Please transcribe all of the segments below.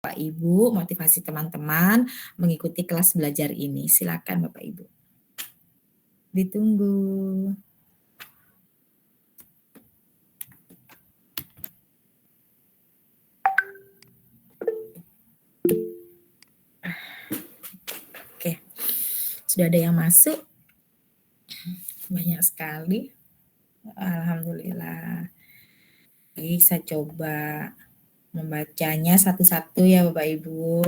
Bapak Ibu, motivasi teman-teman mengikuti kelas belajar ini. Silakan Bapak Ibu. Ditunggu. Oke, sudah ada yang masuk. Banyak sekali. Alhamdulillah. Baik, saya coba membacanya satu-satu ya Bapak Ibu.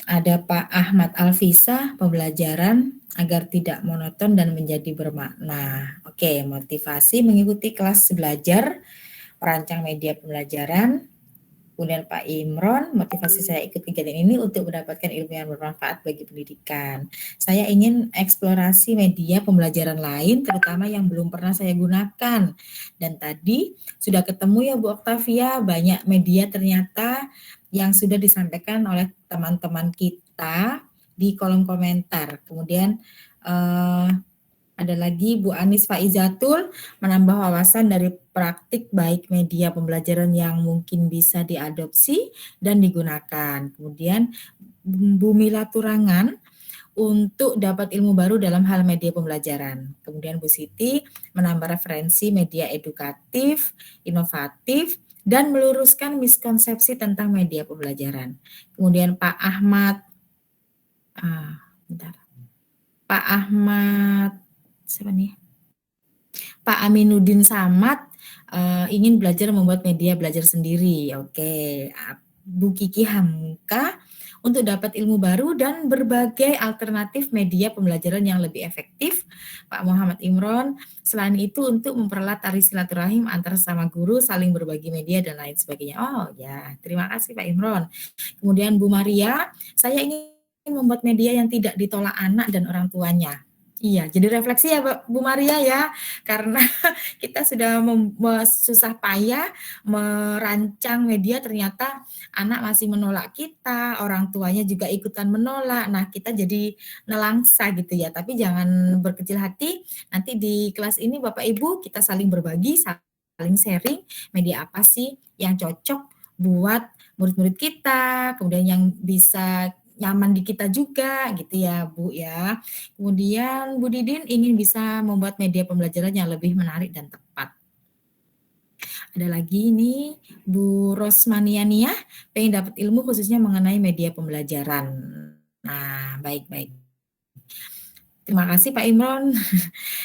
Ada Pak Ahmad Alfisa, pembelajaran agar tidak monoton dan menjadi bermakna. Oke, motivasi mengikuti kelas belajar, perancang media pembelajaran. Kemudian Pak Imron, motivasi saya ikut kegiatan ini untuk mendapatkan ilmu yang bermanfaat bagi pendidikan. Saya ingin eksplorasi media pembelajaran lain, terutama yang belum pernah saya gunakan. Dan tadi sudah ketemu ya Bu Oktavia, banyak media ternyata yang sudah disampaikan oleh teman-teman kita di kolom komentar. Kemudian ada lagi Bu Anis Faizatul, menambah wawasan dari praktik baik media pembelajaran yang mungkin bisa diadopsi dan digunakan. Kemudian Bu Mila Turangan, untuk dapat ilmu baru dalam hal media pembelajaran. Kemudian Bu Siti, menambah referensi media edukatif, inovatif, dan meluruskan miskonsepsi tentang media pembelajaran. Kemudian Pak Ahmad, Pak Ahmad, siapa nih? Pak Aminuddin Samad ingin belajar membuat media belajar sendiri. Oke, Bu Kiki Hamka untuk dapat ilmu baru dan berbagai alternatif media pembelajaran yang lebih efektif. Pak Muhammad Imron, selain itu untuk mempererat tali silaturahim antar sesama guru, saling berbagi media dan lain sebagainya. Oh ya, terima kasih Pak Imron. Kemudian Bu Maria, saya ingin membuat media yang tidak ditolak anak dan orang tuanya. Iya, jadi refleksi ya Bu Maria ya, karena kita sudah susah payah merancang media, ternyata anak masih menolak kita, orang tuanya juga ikutan menolak. Nah, kita jadi nelangsa gitu ya. Tapi jangan berkecil hati. Nanti di kelas ini Bapak Ibu kita saling berbagi, saling sharing media apa sih yang cocok buat murid-murid kita, kemudian yang bisa nyaman di kita juga gitu ya Bu ya. Kemudian Bu Didin ingin bisa membuat media pembelajaran yang lebih menarik dan tepat. Ada lagi nih Bu Rosmaniania pengen dapat ilmu khususnya mengenai media pembelajaran. Nah, baik-baik. Terima kasih Pak Imron.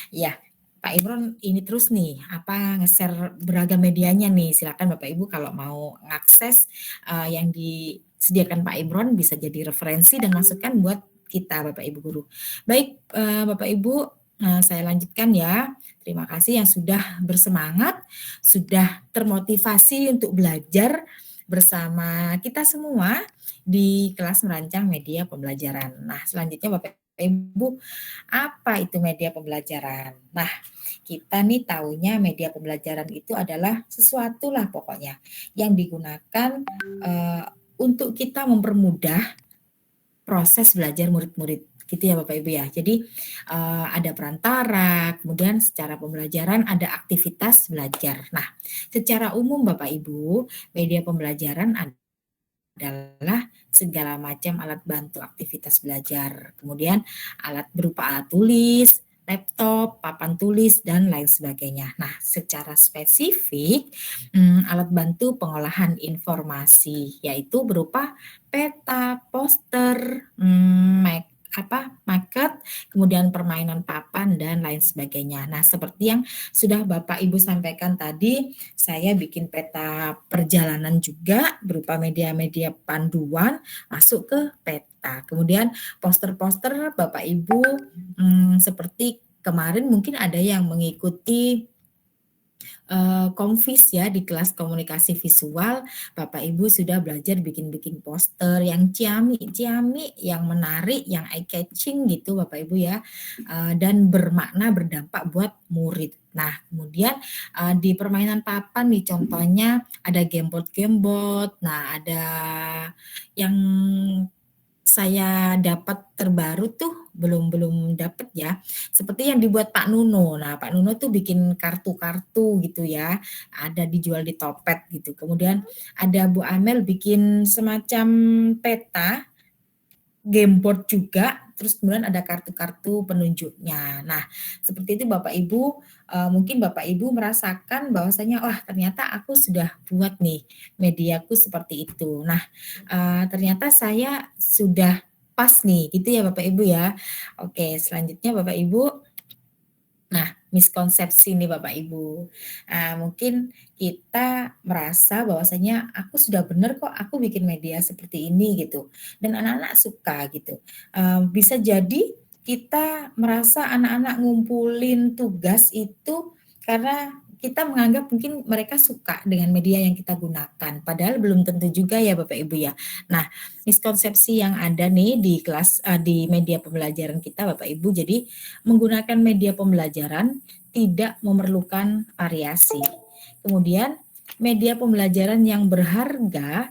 Ya, Pak Imron ini terus nih, nge-share beragam medianya nih. Silakan Bapak Ibu kalau mau ngakses yang disediakan Pak Imron bisa jadi referensi dan masukan buat kita Bapak Ibu guru. Baik Bapak Ibu, saya lanjutkan ya. Terima kasih yang sudah bersemangat, sudah termotivasi untuk belajar bersama kita semua di kelas merancang media pembelajaran. Nah, selanjutnya Bapak Ibu, apa itu media pembelajaran? Nah, kita nih taunya media pembelajaran itu adalah sesuatu lah pokoknya yang digunakan untuk kita mempermudah proses belajar murid-murid gitu ya Bapak Ibu ya. Jadi ada perantara, kemudian secara pembelajaran ada aktivitas belajar. Nah, secara umum Bapak Ibu, media pembelajaran adalah segala macam alat bantu aktivitas belajar. Kemudian alat berupa alat tulis, laptop, papan tulis, dan lain sebagainya. Nah, secara spesifik, alat bantu pengolahan informasi, yaitu berupa peta, poster, market, kemudian permainan papan, dan lain sebagainya. Nah, seperti yang sudah Bapak Ibu sampaikan tadi, saya bikin peta perjalanan juga berupa media-media panduan masuk ke peta. Kemudian poster-poster Bapak Ibu seperti kemarin mungkin ada yang mengikuti Komvis ya di kelas komunikasi visual, Bapak Ibu sudah belajar bikin-bikin poster yang ciamik, yang menarik, yang eye catching gitu Bapak Ibu ya, dan bermakna berdampak buat murid. Nah, kemudian di permainan papan nih contohnya ada gamebot. Nah, ada yang saya dapat terbaru tuh belum dapet ya, seperti yang dibuat Pak Nuno. Nah, Pak Nuno tuh bikin kartu-kartu gitu ya, ada dijual di Topet gitu. Kemudian ada Bu Amel bikin semacam peta, game board juga, terus kemudian ada kartu-kartu penunjuknya. Nah, seperti itu Bapak Ibu, mungkin Bapak Ibu merasakan bahwasanya, wah ternyata aku sudah buat nih mediaku seperti itu. Nah, ternyata saya sudah pas nih, gitu ya Bapak Ibu ya. Oke, selanjutnya Bapak Ibu, nah, miskonsepsi nih Bapak Ibu. Mungkin kita merasa bahwasanya aku sudah benar kok aku bikin media seperti ini gitu, dan anak-anak suka gitu. Bisa jadi kita merasa anak-anak ngumpulin tugas itu karena kita menganggap mungkin mereka suka dengan media yang kita gunakan, padahal belum tentu juga ya Bapak Ibu ya. Nah, miskonsepsi yang ada nih di kelas, di media pembelajaran kita Bapak Ibu, jadi menggunakan media pembelajaran tidak memerlukan variasi. Kemudian media pembelajaran yang berharga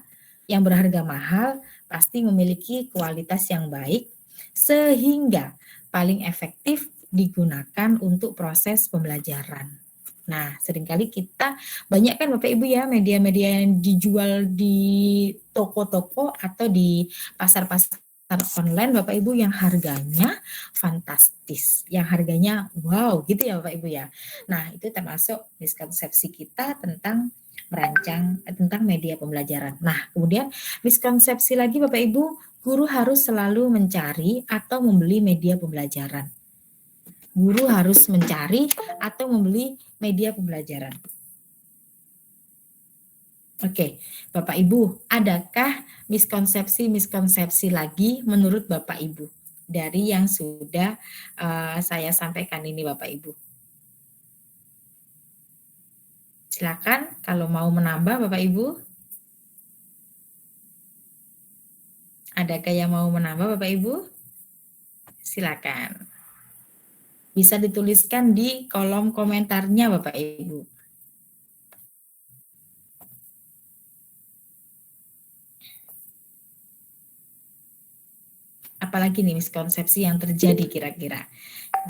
mahal pasti memiliki kualitas yang baik sehingga paling efektif digunakan untuk proses pembelajaran. Nah, seringkali kita banyak kan Bapak Ibu ya media-media yang dijual di toko-toko atau di pasar-pasar online Bapak Ibu yang harganya fantastis, yang harganya wow gitu ya Bapak Ibu ya. Nah, itu termasuk miskonsepsi kita tentang tentang media pembelajaran. Nah, kemudian miskonsepsi lagi Bapak Ibu, guru harus selalu mencari atau membeli media pembelajaran. Guru harus mencari atau membeli media pembelajaran. Oke, Bapak Ibu, adakah miskonsepsi lagi menurut Bapak Ibu dari yang sudah saya sampaikan ini Bapak Ibu? Silakan kalau mau menambah Bapak Ibu. Adakah yang mau menambah Bapak Ibu? Silakan. Bisa dituliskan di kolom komentarnya Bapak Ibu. Apalagi nih miskonsepsi yang terjadi kira-kira.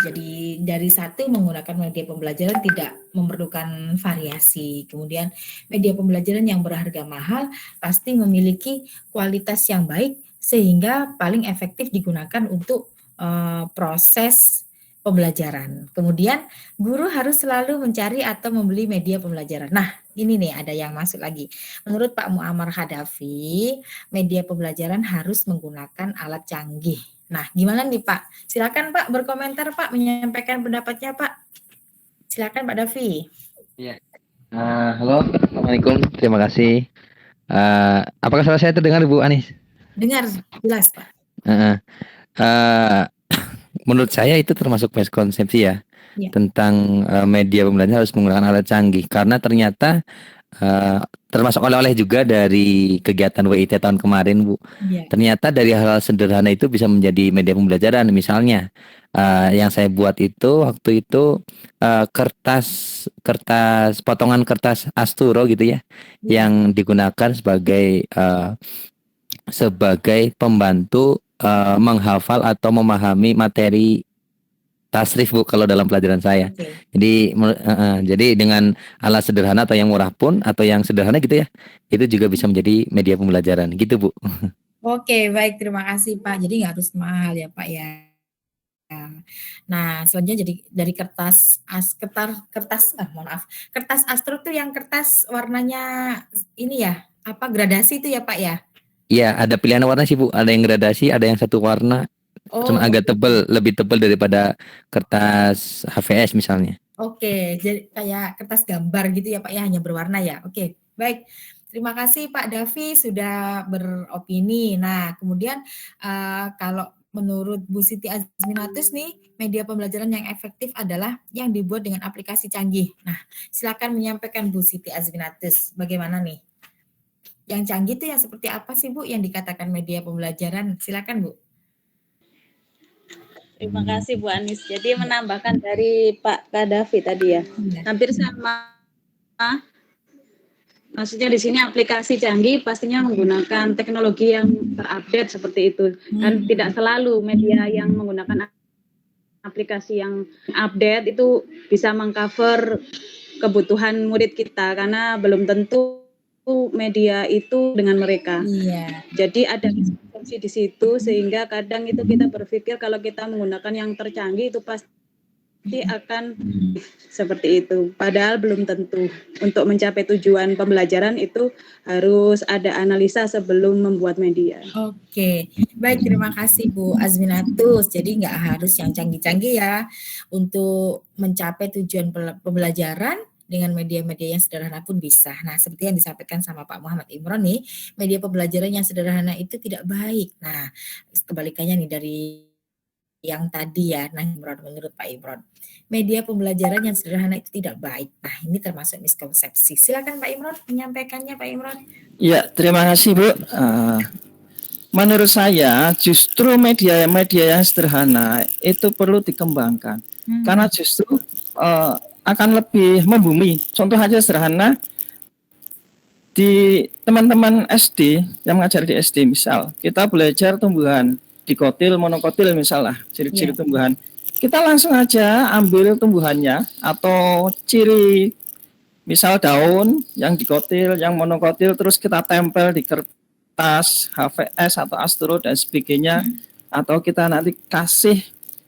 Jadi dari satu menggunakan media pembelajaran tidak memerlukan variasi. Kemudian media pembelajaran yang berharga mahal pasti memiliki kualitas yang baik sehingga paling efektif digunakan untuk proses pembelajaran. Kemudian guru harus selalu mencari atau membeli media pembelajaran. Nah, ini nih ada yang masuk lagi. Menurut Pak Muammar Hadafi, media pembelajaran harus menggunakan alat canggih. Nah, gimana nih Pak? Silakan Pak berkomentar Pak, menyampaikan pendapatnya Pak. Silakan Pak Davi. Ya. Halo, Assalamualaikum. Terima kasih. Apakah suara saya terdengar Bu Anis? Dengar jelas Pak. Uh, uh, Menurut saya itu termasuk miskonsepsi ya, Ya. tentang media pembelajaran harus menggunakan alat canggih karena ternyata termasuk oleh-oleh juga dari kegiatan WIT tahun kemarin Bu. Ya. Ternyata dari hal-hal sederhana itu bisa menjadi media pembelajaran. Misalnya yang saya buat itu waktu itu potongan kertas Asturo gitu ya, Ya. yang digunakan sebagai pembantu menghafal atau memahami materi tasrif Bu kalau dalam pelajaran saya. Oke. Jadi dengan alat sederhana atau yang murah pun atau yang sederhana gitu ya, itu juga bisa menjadi media pembelajaran gitu Bu. Oke, baik terima kasih Pak. Jadi nggak harus mahal ya Pak ya. Nah, selanjutnya jadi dari kertas Astro tuh yang kertas warnanya ini ya, apa gradasi itu ya Pak ya? Iya, ada pilihan warna sih Bu. Ada yang gradasi, ada yang satu warna, cuma Oh, agak oke. tebal, lebih tebal daripada kertas HVS misalnya. Oke, jadi kayak kertas gambar gitu ya Pak ya, hanya berwarna ya. Oke, baik. Terima kasih Pak Davi sudah beropini. Nah, kemudian kalau menurut Bu Siti Azminatus nih, media pembelajaran yang efektif adalah yang dibuat dengan aplikasi canggih. Nah, silakan menyampaikan Bu Siti Azminatus, bagaimana nih? Yang canggih itu yang seperti apa sih Bu yang dikatakan media pembelajaran? Silakan Bu. Terima kasih Bu Anis. Jadi menambahkan dari Pak Kadafi tadi ya, Iya. hampir sama Maksudnya di sini aplikasi canggih pastinya menggunakan teknologi yang terupdate seperti itu. Dan tidak selalu media yang menggunakan aplikasi yang update itu bisa mengcover kebutuhan murid kita karena belum tentu media itu dengan mereka. Iya. Jadi ada miskoncepsi di situ sehingga kadang itu kita berpikir kalau kita menggunakan yang tercanggih itu pasti akan seperti itu. Padahal belum tentu. Untuk mencapai tujuan pembelajaran itu harus ada analisa sebelum membuat media. Oke, baik, terima kasih Bu Azminatus. Jadi nggak harus yang canggih-canggih ya untuk mencapai tujuan pembelajaran dengan media-media yang sederhana pun bisa. Nah, seperti yang disampaikan sama Pak Muhammad Imron nih, media pembelajaran yang sederhana itu tidak baik. Nah, kebalikannya nih dari yang tadi ya, nah Imron, menurut Pak Imron, media pembelajaran yang sederhana itu tidak baik. Nah, ini termasuk miskonsepsi. Silakan Pak Imron menyampaikannya, Pak Imron. Ya, terima kasih Bu. Menurut saya justru media-media yang sederhana itu perlu dikembangkan karena justru akan lebih membumi. Contoh aja sederhana di teman-teman SD yang mengajar di SD misal kita belajar tumbuhan dikotil, monokotil misalnya ciri-ciri tumbuhan. Kita langsung aja ambil tumbuhannya atau ciri misal daun yang dikotil, yang monokotil, terus kita tempel di kertas HVS atau astro dan sebagainya, atau kita nanti kasih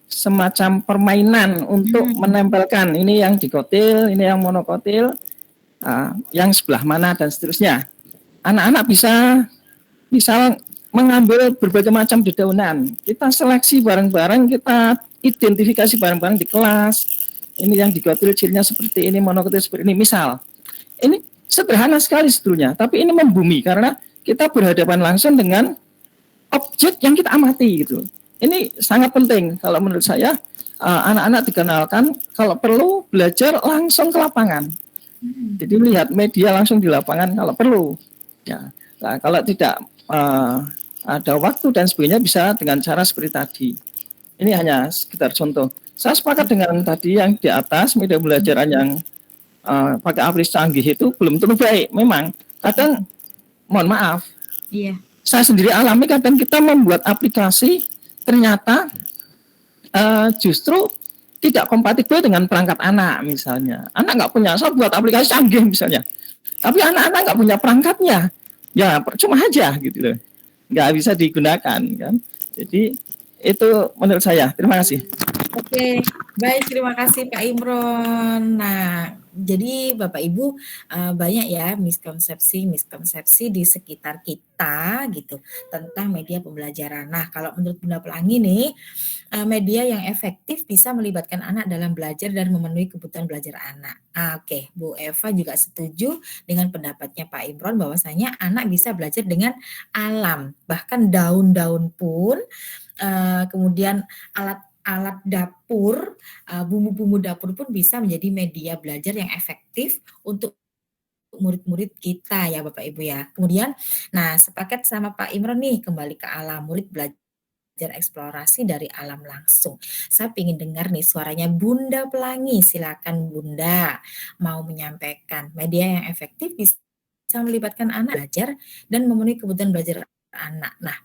semacam permainan untuk menempelkan ini yang dikotil, ini yang monokotil, yang sebelah mana dan seterusnya. Anak-anak bisa misal mengambil berbagai macam dedaunan, kita seleksi bareng-bareng, kita identifikasi bareng-bareng di kelas. Ini yang dikotil cirinya seperti ini, monokotil seperti ini. Misal, ini sederhana sekali sebetulnya, tapi ini membumi karena kita berhadapan langsung dengan objek yang kita amati gitu. Ini sangat penting kalau menurut saya, anak-anak dikenalkan kalau perlu belajar langsung ke lapangan. Jadi melihat media langsung di lapangan kalau perlu. Ya, nah, kalau tidak ada waktu dan sebagainya bisa dengan cara seperti tadi. Ini hanya sekitar contoh. Saya sepakat dengan tadi yang di atas, media pembelajaran yang pakai aplikasi canggih itu belum tentu baik. Memang kadang, mohon maaf, saya sendiri alami kadang kita membuat aplikasi ternyata justru tidak kompatibel dengan perangkat anak misalnya. Anak nggak punya, saya buat aplikasi canggih misalnya, tapi anak-anak nggak punya perangkatnya, ya percuma aja gitu loh, nggak bisa digunakan kan. Jadi itu menurut saya. Terima kasih. Oke, baik, terima kasih Pak Imron. Nah, jadi Bapak Ibu banyak ya miskonsepsi di sekitar kita gitu tentang media pembelajaran. Nah, kalau menurut Bunda Pelangi nih, media yang efektif bisa melibatkan anak dalam belajar dan memenuhi kebutuhan belajar anak. Oke, Bu Eva juga setuju dengan pendapatnya Pak Imron bahwasanya anak bisa belajar dengan alam, bahkan daun-daun pun, kemudian alat dapur, bumbu-bumbu dapur pun bisa menjadi media belajar yang efektif untuk murid-murid kita ya Bapak Ibu ya. Kemudian, nah sepakat sama Pak Imron nih, kembali ke alam, murid belajar eksplorasi dari alam langsung. Saya ingin dengar nih suaranya Bunda Pelangi, silakan Bunda mau menyampaikan media yang efektif bisa melibatkan anak belajar dan memenuhi kebutuhan belajar anak. Nah,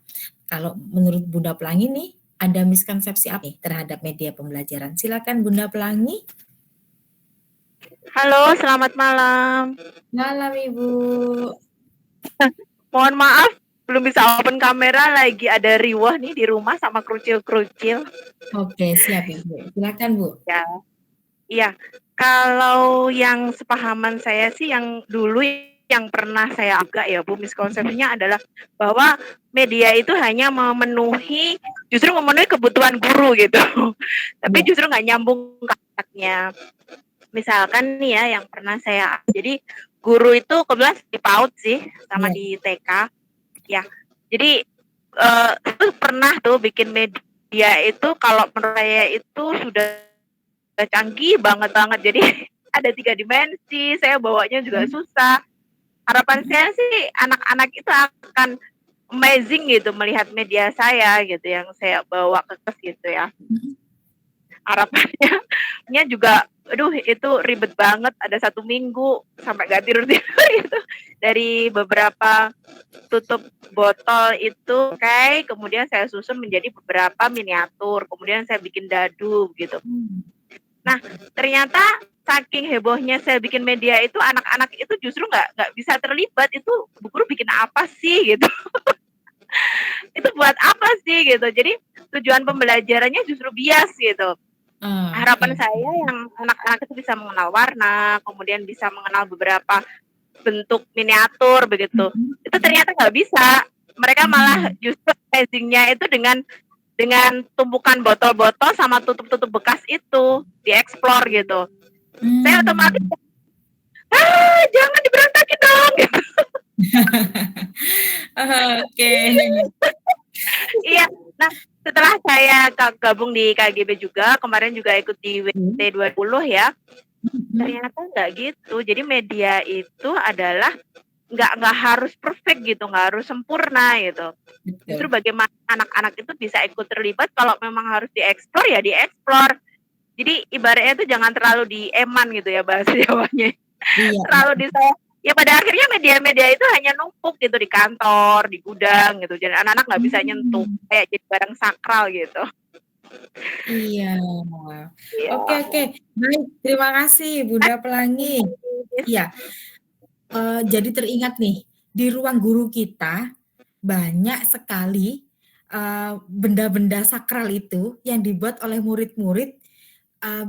kalau menurut Bunda Pelangi nih, ada miskonsepsi apa nih terhadap media pembelajaran? Silakan Bunda Pelangi. Halo, selamat malam. Malam Ibu. Mohon maaf, belum bisa open kamera, lagi ada riwah nih di rumah sama kerucil-kerucil. Oke, siap Ibu. Silakan Bu. Ya, iya. Kalau yang sepahaman saya sih yang dulu yang pernah saya agak ya Bu, miskonsepsinya adalah bahwa media itu hanya justru memenuhi kebutuhan guru gitu. Tapi justru nggak nyambung ke anaknya. Misalkan nih ya yang pernah saya, jadi guru itu kebetulan di PAUD sih sama di TK ya. Jadi itu pernah tuh bikin media itu kalau menurut saya itu sudah canggih banget. Jadi ada 3 dimensi, saya bawanya juga susah. Harapan saya sih anak-anak itu akan amazing gitu melihat media saya gitu yang saya bawa ke kelas gitu ya. Harapannya juga aduh itu ribet banget, ada 1 minggu sampai nggak tidur-tidur gitu. Dari beberapa tutup botol itu kemudian saya susun menjadi beberapa miniatur, kemudian saya bikin dadu gitu. Nah, ternyata saking hebohnya saya bikin media itu, anak-anak itu justru nggak bisa terlibat, itu Bu Guru bikin apa sih gitu. Itu buat apa sih gitu. Jadi tujuan pembelajarannya justru bias gitu. Harapan saya yang anak-anak itu bisa mengenal warna, kemudian bisa mengenal beberapa bentuk miniatur begitu. Itu ternyata nggak bisa. Mereka malah justru amazing-nya itu dengan tumpukan botol-botol sama tutup-tutup bekas itu dieksplor gitu. Saya otomatis jangan diberantakin dong gitu. Oke. Iya. Nah, setelah saya gabung di KGB juga, kemarin juga ikut di WT 20 ya. Ternyata nggak gitu. Jadi media itu adalah nggak harus perfect gitu, nggak harus sempurna gitu. Justru bagaimana anak-anak itu bisa ikut terlibat, kalau memang harus dieksplor ya dieksplor. Jadi ibaratnya itu jangan terlalu dieman gitu ya bahasa Jawanya. Terlalu ya pada akhirnya media-media itu hanya numpuk gitu di kantor, di gudang gitu. Jadi anak-anak nggak bisa nyentuh, kayak jadi barang sakral gitu. Iya. Oke. Baik, terima kasih Bunda Pelangi. Iya. Jadi teringat nih, di ruang guru kita banyak sekali benda-benda sakral itu yang dibuat oleh murid-murid,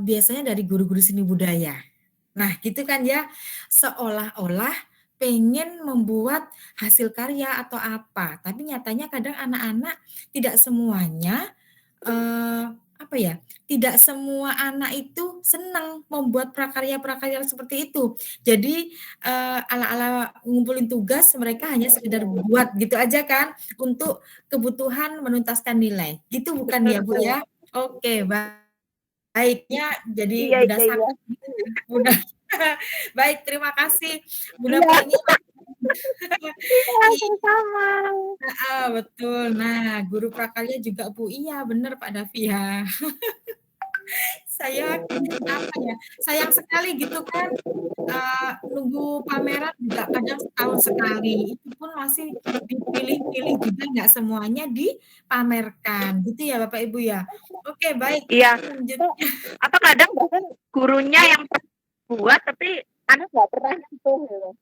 biasanya dari guru-guru seni budaya. Nah, gitu kan ya, seolah-olah pengen membuat hasil karya atau apa, tapi nyatanya kadang anak-anak tidak semuanya, tidak semua anak itu senang membuat prakarya-prakarya seperti itu. Jadi, ala-ala ngumpulin tugas mereka hanya sekedar buat gitu aja kan, untuk kebutuhan menuntaskan nilai, gitu bukan ya, Bu, ya? Oke, baiknya jadi benda sakral gitu ya, Bunda. Baik, terima kasih Bunda Pelangi. Sama. Betul. Nah, guru prakarya juga, Bu. Iya, benar Pak Davi ya. Sayang sekali gitu kan, nunggu pameran juga kadang setahun sekali, itu pun masih dipilih-pilih juga, nggak semuanya dipamerkan, gitu ya Bapak Ibu ya? Oke, baik. Iya. Selanjutnya. Atau kadang bahkan gurunya yang buat tapi anak nggak pernah sentuh gitu.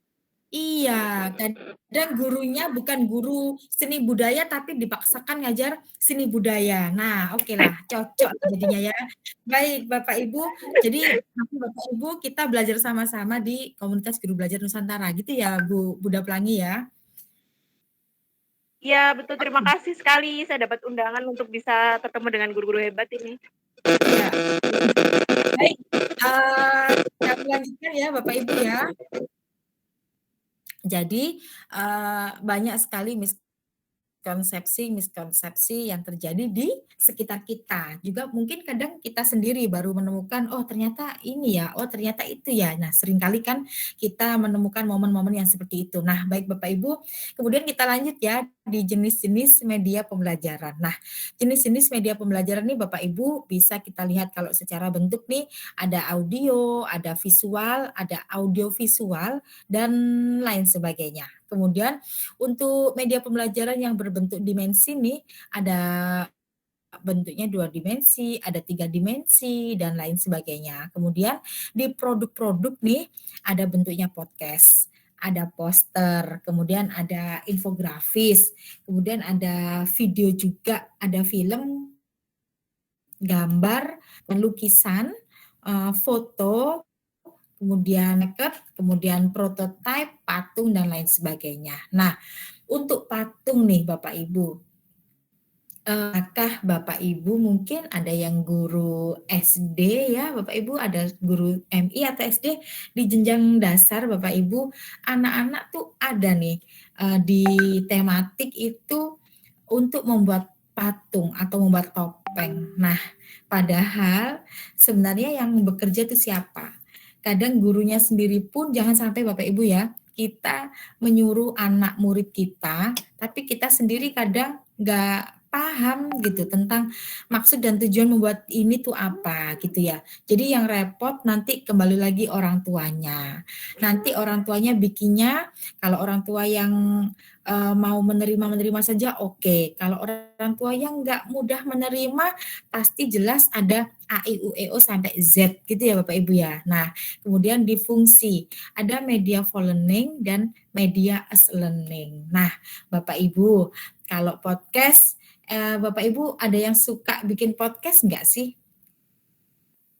Iya, kadang gurunya bukan guru seni budaya tapi dipaksakan ngajar seni budaya. Nah, okelah, cocok jadinya ya. Baik Bapak Ibu, jadi nanti Bapak Ibu kita belajar sama-sama di komunitas guru belajar Nusantara gitu ya Bu Bunda Pelangi ya? Iya betul, terima kasih sekali saya dapat undangan untuk bisa ketemu dengan guru-guru hebat ini. Iya. Baik, kita lanjutkan ya Bapak Ibu ya. Jadi, banyak sekali miskonsepsi yang terjadi di sekitar kita. Juga mungkin kadang kita sendiri baru menemukan, oh ternyata ini ya, oh ternyata itu ya. Nah, seringkali kan kita menemukan momen-momen yang seperti itu. Nah, baik Bapak Ibu, kemudian kita lanjut ya di jenis-jenis media pembelajaran. Nah, jenis-jenis media pembelajaran nih Bapak Ibu bisa kita lihat kalau secara bentuk nih ada audio, ada visual, ada audiovisual, dan lain sebagainya. Kemudian untuk media pembelajaran yang berbentuk dimensi nih, ada bentuknya 2 dimensi, ada 3 dimensi, dan lain sebagainya. Kemudian di produk-produk nih, ada bentuknya podcast, ada poster, kemudian ada infografis, kemudian ada video juga, ada film, gambar, lukisan, foto, kemudian maker, kemudian prototipe, patung, dan lain sebagainya. Nah, untuk patung nih Bapak Ibu, apakah Bapak Ibu mungkin ada yang guru SD ya Bapak Ibu, ada guru MI atau SD di jenjang dasar Bapak Ibu, anak-anak tuh ada nih di tematik itu untuk membuat patung atau membuat topeng. Nah, padahal sebenarnya yang bekerja itu siapa? Kadang gurunya sendiri pun jangan sampai Bapak Ibu ya, kita menyuruh anak murid kita, tapi kita sendiri kadang nggak paham gitu tentang maksud dan tujuan membuat ini tuh apa gitu ya. Jadi yang repot nanti kembali lagi orang tuanya. Nanti orang tuanya bikinnya, kalau orang tua yang mau menerima saja oke. Kalau orang tua yang nggak mudah menerima, pasti jelas ada A, I, U, E, O sampai Z gitu ya Bapak Ibu ya. Nah, kemudian di fungsi, ada media for learning dan media as learning. Nah, Bapak Ibu, kalau podcast, Bapak Ibu ada yang suka bikin podcast nggak sih?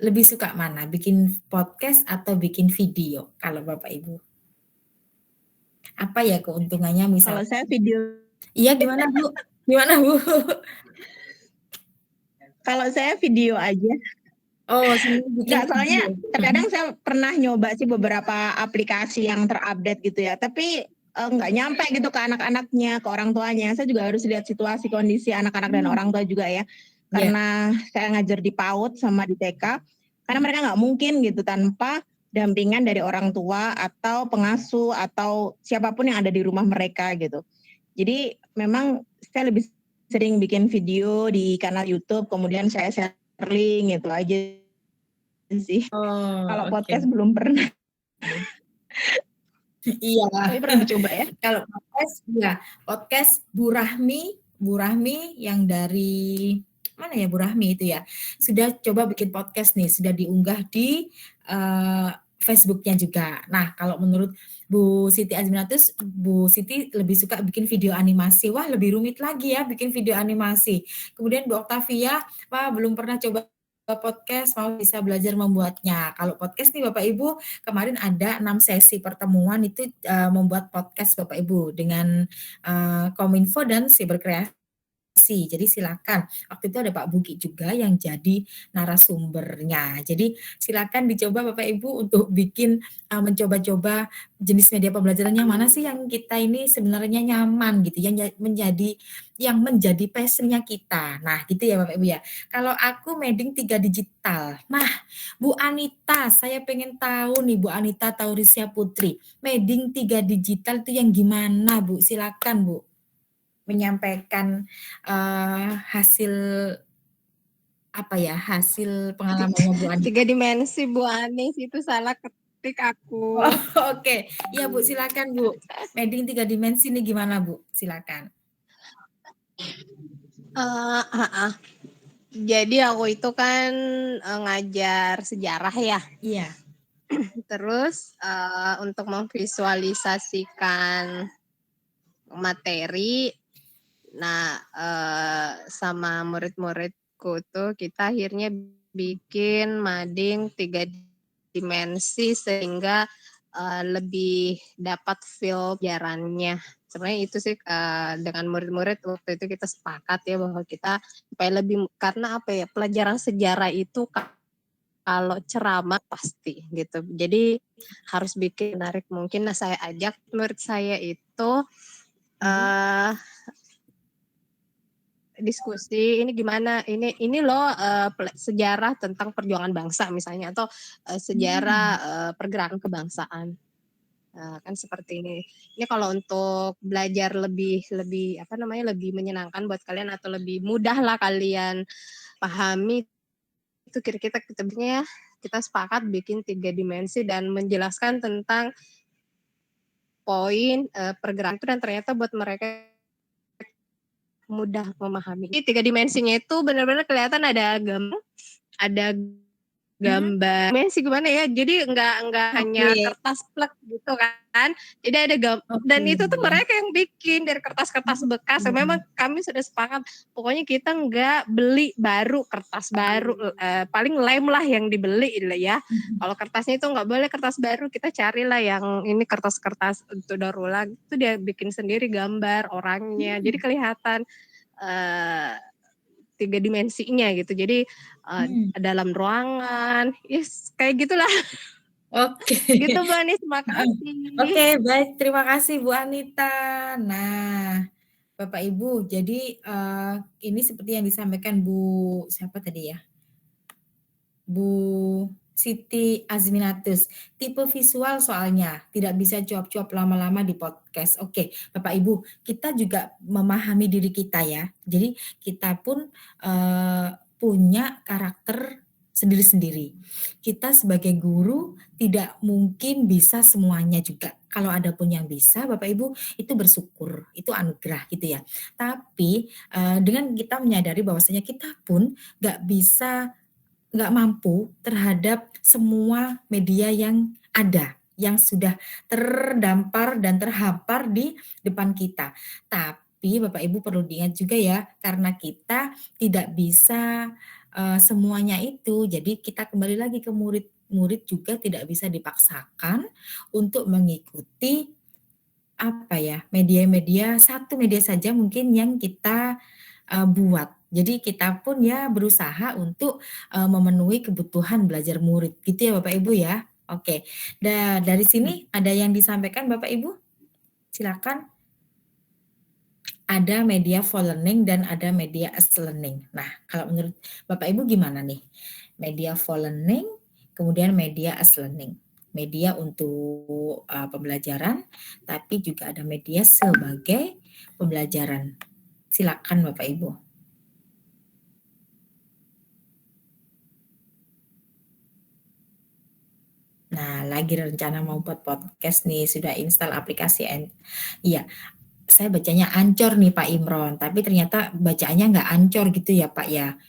Lebih suka mana? Bikin podcast atau bikin video kalau Bapak Ibu? Apa ya keuntungannya Kalau misal? saya video, Iya gimana Bu? Gimana Bu? kalau saya video aja. Oh, senang bikin Enggak, soalnya video. terkadang saya pernah nyoba sih beberapa aplikasi yang terupdate gitu ya, tapi nggak nyampe gitu ke anak-anaknya, ke orang tuanya. Saya juga harus lihat situasi kondisi anak-anak dan orang tua juga ya. Iya. Karena saya ngajar di PAUD sama di TK, karena mereka nggak mungkin gitu tanpa dampingan dari orang tua atau pengasuh atau siapapun yang ada di rumah mereka gitu. Jadi memang saya lebih sering bikin video di kanal YouTube, kemudian saya share link gitu aja sih. Oh, Kalau oke. podcast belum pernah, Iya. tapi pernah dicoba ya. Kalau podcast, ya podcast Bu Rahmi yang dari mana ya Bu Rahmi itu ya, sudah coba bikin podcast nih, sudah diunggah di Facebooknya juga. Nah, kalau menurut Bu Siti Azminatus, Bu Siti lebih suka bikin video animasi. Wah, lebih rumit lagi ya bikin video animasi. Kemudian Bu Oktavia, wah belum pernah coba podcast, mau bisa belajar membuatnya. Kalau podcast nih Bapak Ibu, kemarin ada 6 sesi pertemuan itu membuat podcast Bapak Ibu dengan Kominfo dan Siberkreasi. Jadi silakan. Waktu itu ada Pak Buki juga yang jadi narasumbernya. Jadi silakan dicoba Bapak Ibu untuk bikin mencoba-coba jenis media pembelajaran yang mana sih yang kita ini sebenarnya nyaman gitu, yang menjadi passion-nya kita. Nah, gitu ya Bapak Ibu ya. Kalau aku Meding 3 digital. Nah, Bu Anita, saya pengen tahu nih Bu Anita Taurisya Putri. Meding 3 digital itu yang gimana Bu? Silakan Bu menyampaikan hasil hasil pengalamannya Bu Anita. 3 dimensi Bu Anis itu salah ketik aku. Oh, oke. Iya Bu, silakan Bu. Meding 3 dimensi ini gimana Bu? Silakan. Jadi aku itu kan ngajar sejarah ya. Iya. Terus untuk memvisualisasikan materi, nah sama murid-muridku tuh kita akhirnya bikin mading 3 dimensi sehingga lebih dapat feel pelajarannya. Sebenarnya itu sih dengan murid-murid waktu itu kita sepakat ya bahwa kita supaya lebih, karena apa ya, pelajaran sejarah itu kalau ceramah pasti gitu. Jadi harus bikin menarik mungkin. Nah, saya ajak murid saya itu diskusi ini gimana, ini loh sejarah tentang perjuangan bangsa misalnya, atau sejarah pergerakan kebangsaan. Kan seperti ini. Ini kalau untuk belajar lebih lebih menyenangkan buat kalian atau lebih mudah lah kalian pahami, itu kira-kira kita sepakat bikin 3 dimensi dan menjelaskan tentang poin pergerakan itu, dan ternyata buat mereka mudah memahami. Ini 3 dimensinya itu benar-benar kelihatan ada gambar dimensi gimana ya, jadi nggak hanya kertas plek gitu kan, jadi ada dan itu tuh mereka yang bikin dari kertas-kertas bekas. Memang kami sudah sepakat pokoknya kita nggak beli baru kertas baru, paling lem lah yang dibeli ya. Kalau kertasnya itu nggak boleh kertas baru, kita carilah yang ini kertas-kertas itu daur ulang, itu dia bikin sendiri gambar orangnya, jadi kelihatan 3 dimensinya gitu. Jadi dalam ruangan, kayak gitulah. Oke. Gitu Bu Anis, makasih. Oke, baik. Terima kasih Bu Anita. Nah, Bapak Ibu, jadi ini seperti yang disampaikan Bu siapa tadi ya? Bu Siti Azminatus, tipe visual soalnya, tidak bisa cuap-cuap lama-lama di podcast. Oke, Bapak Ibu, kita juga memahami diri kita ya. Jadi kita pun punya karakter sendiri-sendiri. Kita sebagai guru tidak mungkin bisa semuanya juga. Kalau ada pun yang bisa, Bapak Ibu, itu bersyukur, itu anugerah gitu ya. Tapi dengan kita menyadari bahwasanya kita pun nggak mampu terhadap semua media yang ada, yang sudah terdampar dan terhampar di depan kita. Tapi Bapak Ibu perlu diingat juga ya, karena kita tidak bisa semuanya itu, jadi kita kembali lagi ke murid juga tidak bisa dipaksakan untuk mengikuti media-media, satu media saja mungkin yang kita buat. Jadi kita pun ya berusaha untuk memenuhi kebutuhan belajar murid gitu ya Bapak Ibu ya. Oke. Dari sini ada yang disampaikan Bapak Ibu? Silakan. Ada media for learning dan ada media as learning. Nah, kalau menurut Bapak Ibu gimana nih? Media for learning, kemudian media as learning. Media untuk pembelajaran, tapi juga ada media sebagai pembelajaran. Silakan Bapak Ibu. Nah, lagi rencana mau buat podcast nih, sudah install aplikasi. Iya, saya bacanya Ancor nih Pak Imron, tapi ternyata bacaannya nggak Ancor gitu ya Pak ya.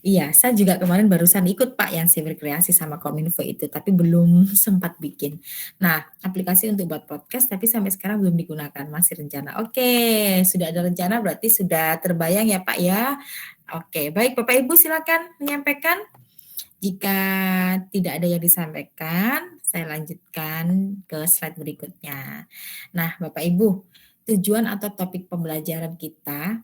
Iya, saya juga kemarin barusan ikut Pak yang saya berkreasi sama Kominfo itu, tapi belum sempat bikin. Nah, aplikasi untuk buat podcast, tapi sampai sekarang belum digunakan, masih rencana. Oke, sudah ada rencana berarti sudah terbayang ya Pak ya. Oke, baik Bapak Ibu silakan menyampaikan. Jika tidak ada yang disampaikan, saya lanjutkan ke slide berikutnya. Nah, Bapak Ibu, tujuan atau topik pembelajaran kita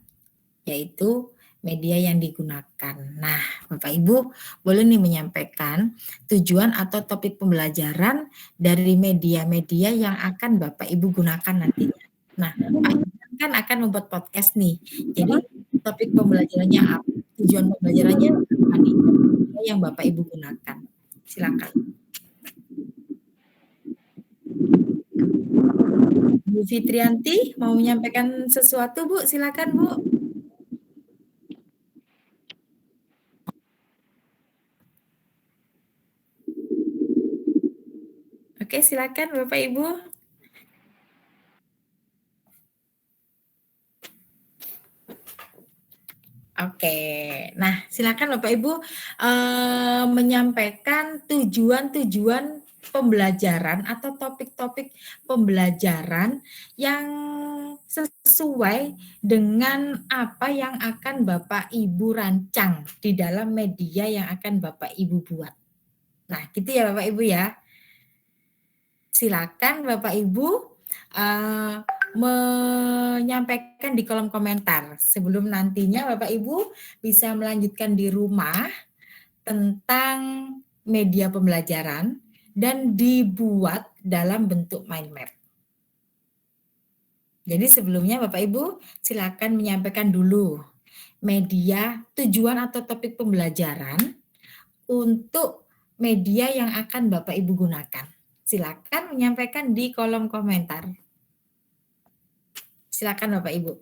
yaitu media yang digunakan. Nah, Bapak Ibu boleh nih menyampaikan tujuan atau topik pembelajaran dari media-media yang akan Bapak Ibu gunakan nantinya. Nah, Pak Imron kan akan membuat podcast nih. Jadi topik pembelajarannya apa? Tujuan pembelajarannya apa nih? Yang Bapak Ibu gunakan. Silakan. Bu Fitrianti mau menyampaikan sesuatu Bu? Silakan Bu. Oke, silakan Bapak Ibu. Oke, nah silakan Bapak Ibu menyampaikan tujuan-tujuan pembelajaran atau topik-topik pembelajaran yang sesuai dengan apa yang akan Bapak Ibu rancang di dalam media yang akan Bapak Ibu buat. Nah, gitu ya Bapak Ibu ya. Silakan Bapak Ibu menyampaikan di kolom komentar sebelum nantinya Bapak Ibu bisa melanjutkan di rumah tentang media pembelajaran dan dibuat dalam bentuk mind map. Jadi sebelumnya Bapak Ibu silakan menyampaikan dulu media, tujuan atau topik pembelajaran untuk media yang akan Bapak Ibu gunakan. Silakan menyampaikan di kolom komentar. Silakan Bapak Ibu.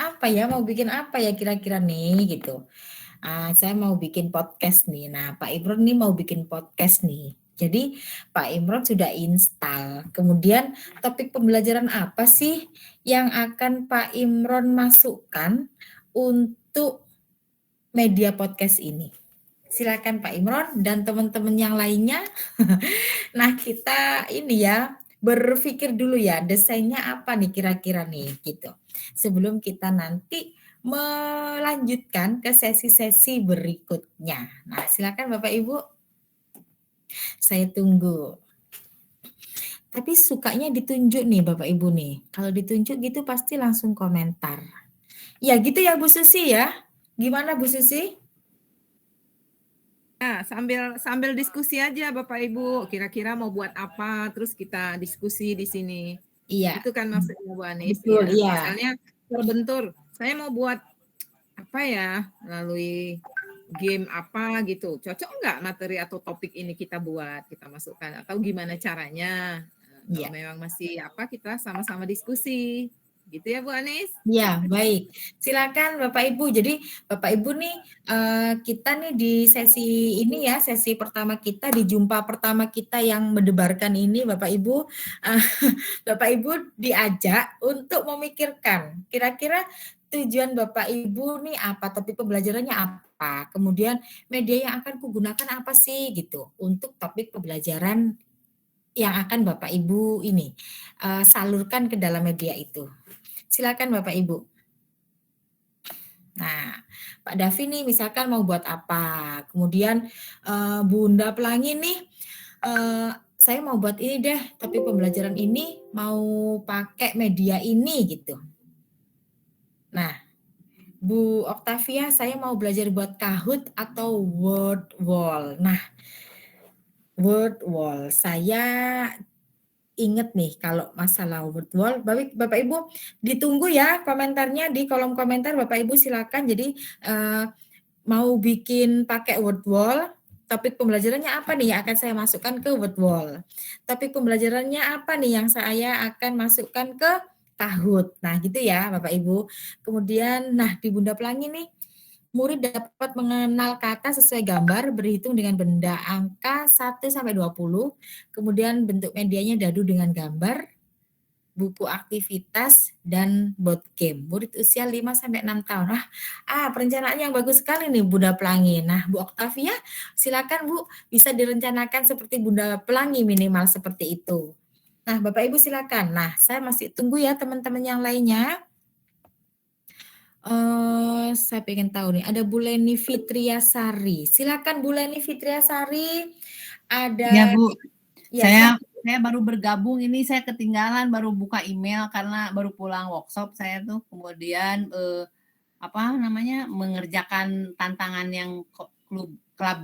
Apa ya, mau bikin apa ya kira-kira nih gitu. Saya mau bikin podcast nih. Nah, Pak Imron nih mau bikin podcast nih. Jadi Pak Imron sudah install. Kemudian topik pembelajaran apa sih yang akan Pak Imron masukkan untuk media podcast ini? Silakan Pak Imron dan teman-teman yang lainnya. Nah, kita ini ya berpikir dulu ya desainnya apa nih kira-kira nih gitu. Sebelum kita nanti melanjutkan ke sesi-sesi berikutnya. Nah, silakan Bapak Ibu. Saya tunggu. Tapi sukanya ditunjuk nih Bapak Ibu nih. Kalau ditunjuk gitu pasti langsung komentar. Ya gitu ya Bu Susi ya. Gimana Bu Susi? Ya, sambil diskusi aja Bapak Ibu, kira-kira mau buat apa, terus kita diskusi di sini. Iya. Itu kan maksudnya Bu Anis. Betul, ya. iya. Misalnya terbentur, saya mau buat apa ya, melalui game apa gitu. Cocok nggak materi atau topik ini kita buat, kita masukkan atau gimana caranya? Kalau Iya. memang masih apa kita sama-sama diskusi. Gitu ya Bu Anis? Ya, baik. Silakan Bapak Ibu. Jadi Bapak Ibu nih kita nih di sesi ini ya, sesi pertama kita di jumpa pertama kita yang mendebarkan ini Bapak Ibu Bapak Ibu diajak untuk memikirkan kira-kira tujuan Bapak Ibu nih apa, topik pembelajarannya apa, kemudian media yang akan kugunakan apa sih gitu untuk topik pembelajaran yang akan Bapak Ibu ini salurkan ke dalam media itu. Silakan Bapak Ibu. Nah, Pak Davi nih misalkan mau buat apa, kemudian Bunda Pelangi nih saya mau buat ini deh, tapi pembelajaran ini mau pakai media ini gitu. Nah, Bu Oktavia saya mau belajar buat Kahoot atau word wall. Nah, word wall saya inget nih kalau masalah word wall, Bapak Ibu ditunggu ya komentarnya di kolom komentar Bapak Ibu silakan. Jadi mau bikin pakai word wall, topik pembelajarannya apa nih yang akan saya masukkan ke word wall. Topik pembelajarannya apa nih yang saya akan masukkan ke Kahoot. Nah, gitu ya Bapak Ibu. Kemudian nah di Bunda Pelangi nih murid dapat mengenal kata sesuai gambar berhitung dengan benda angka 1 sampai 20. Kemudian bentuk medianya dadu dengan gambar, buku aktivitas dan board game. Murid usia 5 sampai 6 tahun. Perencanaan yang bagus sekali nih Bunda Pelangi. Nah, Bu Oktavia, silakan Bu bisa direncanakan seperti Bunda Pelangi minimal seperti itu. Nah, Bapak Ibu silakan. Nah, saya masih tunggu ya teman-teman yang lainnya. Saya pengen tahu nih, ada Bu Leni Fitriasari. Silakan Bu Leni Fitriasari. Ada Ya Bu, ya, saya baru bergabung ini, saya ketinggalan baru buka email karena baru pulang workshop saya tuh, kemudian mengerjakan tantangan yang klub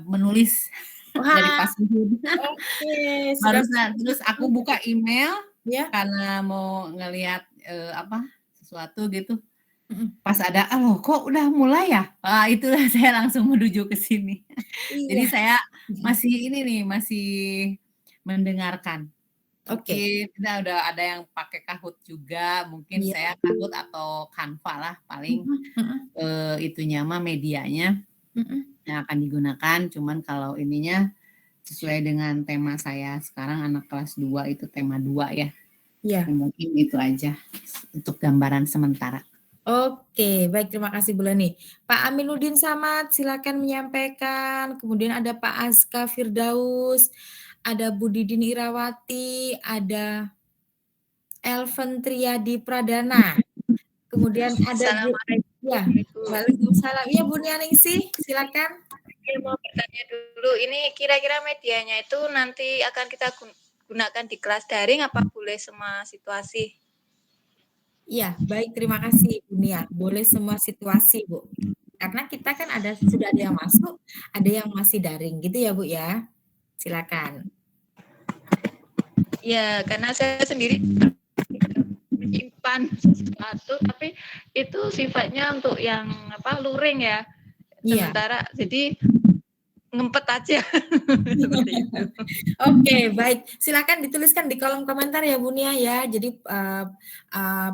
menulis dari Pak Suhud. Oke, Barusan terus aku buka email ya. karena mau ngelihat sesuatu gitu. Pas ada, loh kok udah mulai ya? Itulah saya langsung menuju ke sini. Jadi Iya. saya masih ini nih, masih mendengarkan. Oke. Kita udah ada yang pakai Kahoot juga, mungkin Iya. saya Kahoot atau Canva lah paling itunya mah medianya yang akan digunakan. Cuman kalau ininya sesuai dengan tema saya sekarang anak kelas 2 itu tema 2 ya. Iya. Mungkin itu aja untuk gambaran sementara. Oke, baik terima kasih Bu Leni. Pak Aminuddin Samad silakan menyampaikan. Kemudian ada Pak Aska Firdaus, ada Bu Didin Irawati, ada Elven Triadi Pradana. Kemudian ada Bu ya, Waalaikumsalam. Iya Bu Nianingsih, silakan. Mau bertanya dulu, ini kira-kira medianya itu nanti akan kita gunakan di kelas daring apa boleh semua situasi? Iya, baik terima kasih Bu Nia. Boleh semua situasi Bu. Karena kita kan sudah ada yang masuk, ada yang masih daring gitu ya Bu ya. Silakan. Ya, karena saya sendiri menyimpan sesuatu, tapi itu sifatnya untuk yang luring ya. Iya. Sementara jadi ngempet aja. Seperti itu. Oke, baik. Silakan dituliskan di kolom komentar ya Bu Nia ya. Jadi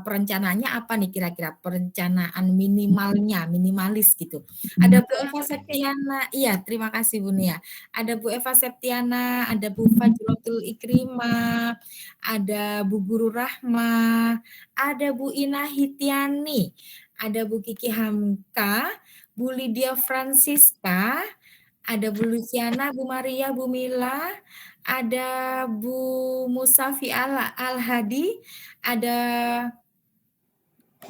perencanaannya apa nih kira-kira? Perencanaan minimalis gitu. Ada Bu Eva Septiana. Iya, terima kasih Bu Nia. Ada Bu Eva Septiana, ada Bu Fajrotul Ikrimah, ada Bu Guru Rahma, ada Bu Ina Hitiani, ada Bu Kiki Hamka, Bu Lydia Francisca, ada Bu Luciana, Bu Maria, Bu Mila, ada Bu Musafi Al-Hadi, ada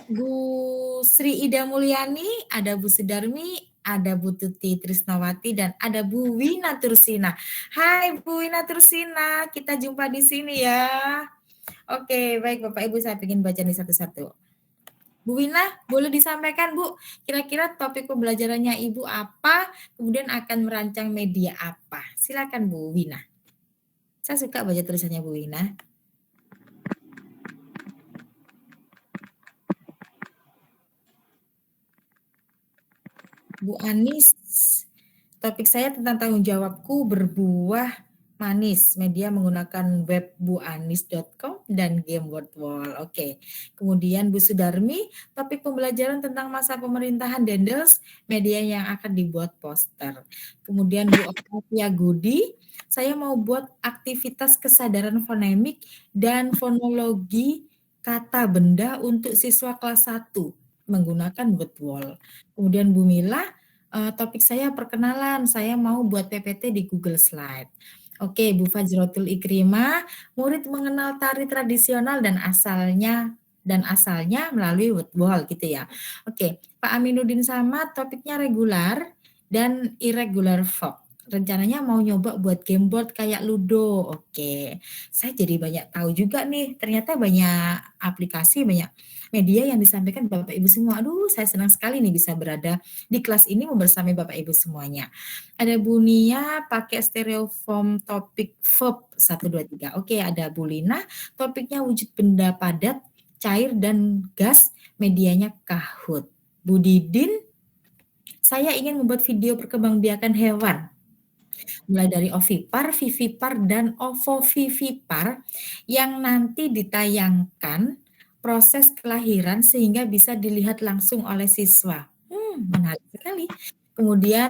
Bu Sri Ida Mulyani, ada Bu Sudarmi, ada Bu Tuti Trisnawati, dan ada Bu Wina Tursina. Hai Bu Wina Tursina, kita jumpa di sini ya. Oke, baik Bapak Ibu, saya ingin baca nih satu-satu. Bu Wina, boleh disampaikan Bu, kira-kira topik pembelajarannya Ibu apa, kemudian akan merancang media apa? Silakan Bu Wina. Saya suka baca tulisannya Bu Wina. Bu Anis, Topik saya tentang tanggung jawabku berbuah manis. Media menggunakan web buanis.com dan game Word Wall. Oke. Kemudian Bu Sudarmi, topik pembelajaran tentang masa pemerintahan Dendels, media yang akan dibuat poster. Kemudian Bu Octavia Gudi, saya mau buat aktivitas kesadaran fonemik dan fonologi kata benda untuk siswa kelas 1 menggunakan Word Wall. Kemudian Bu Mila, topik saya perkenalan, saya mau buat PPT di Google Slide. Oke, Bu Fajrotul Ikrimah, murid mengenal tari tradisional dan asalnya melalui Word Wall gitu ya. Oke, Pak Aminuddin Samad, topiknya regular dan irregular folk. Rencananya mau nyoba buat game board kayak Ludo. Oke, saya jadi banyak tahu juga nih, ternyata banyak aplikasi, banyak media yang disampaikan Bapak Ibu semua. Aduh, saya senang sekali nih bisa berada di kelas ini membersamai Bapak Ibu semuanya. Ada Bu Nia pakai stereoform topik verb 1, 2, 3. Oke, ada Bu Lina, topiknya wujud benda padat, cair dan gas, medianya Kahoot. Bu Didin, saya ingin membuat video perkembangbiakan hewan. Mulai dari ovipar, vivipar, dan ovovivipar yang nanti ditayangkan proses kelahiran sehingga bisa dilihat langsung oleh siswa. Menarik sekali. Kemudian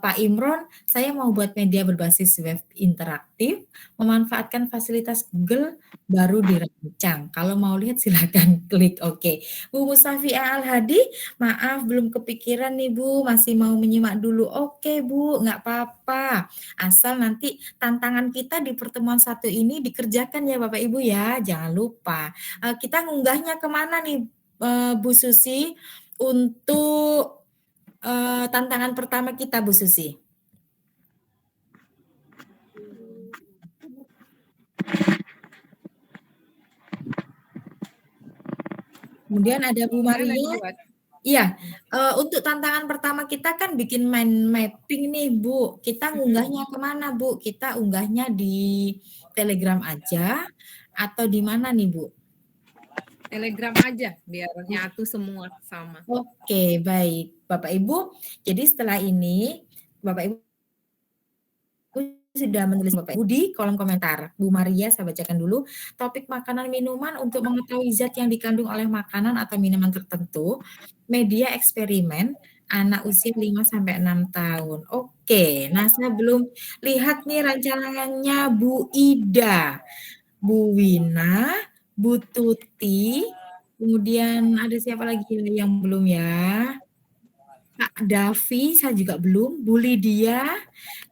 Pak Imron, saya mau buat media berbasis web interaktif, memanfaatkan fasilitas Google baru dirancang. Kalau mau lihat silakan klik oke. Bu Mustafiah Al-Hadi, maaf belum kepikiran nih Bu, masih mau menyimak dulu. Oke Bu, nggak apa-apa. Asal nanti tantangan kita di pertemuan satu ini dikerjakan ya Bapak Ibu ya, jangan lupa. Kita ngunggahnya kemana nih Bu Susi untuk tantangan pertama kita Bu Susi? Kemudian ada Bu Maria. Iya, untuk tantangan pertama kita kan bikin mind mapping nih Bu. Kita ngunggahnya kemana Bu? Kita unggahnya di Telegram aja atau di mana nih Bu? Telegram aja biar nyatu semua sama. Oke, baik. Bapak Ibu, jadi setelah ini Bapak Ibu sudah menulis Bapak Ibu di kolom komentar. Bu Maria, saya bacakan dulu. Topik makanan minuman untuk mengetahui zat yang dikandung oleh makanan atau minuman tertentu. Media eksperimen anak usia 5-6 tahun. Oke, nah saya belum lihat nih rancangannya Bu Ida, Bu Wina, Bu Tuti, kemudian ada siapa lagi yang belum ya? Kak Davi, saya juga belum. Bu Lydia,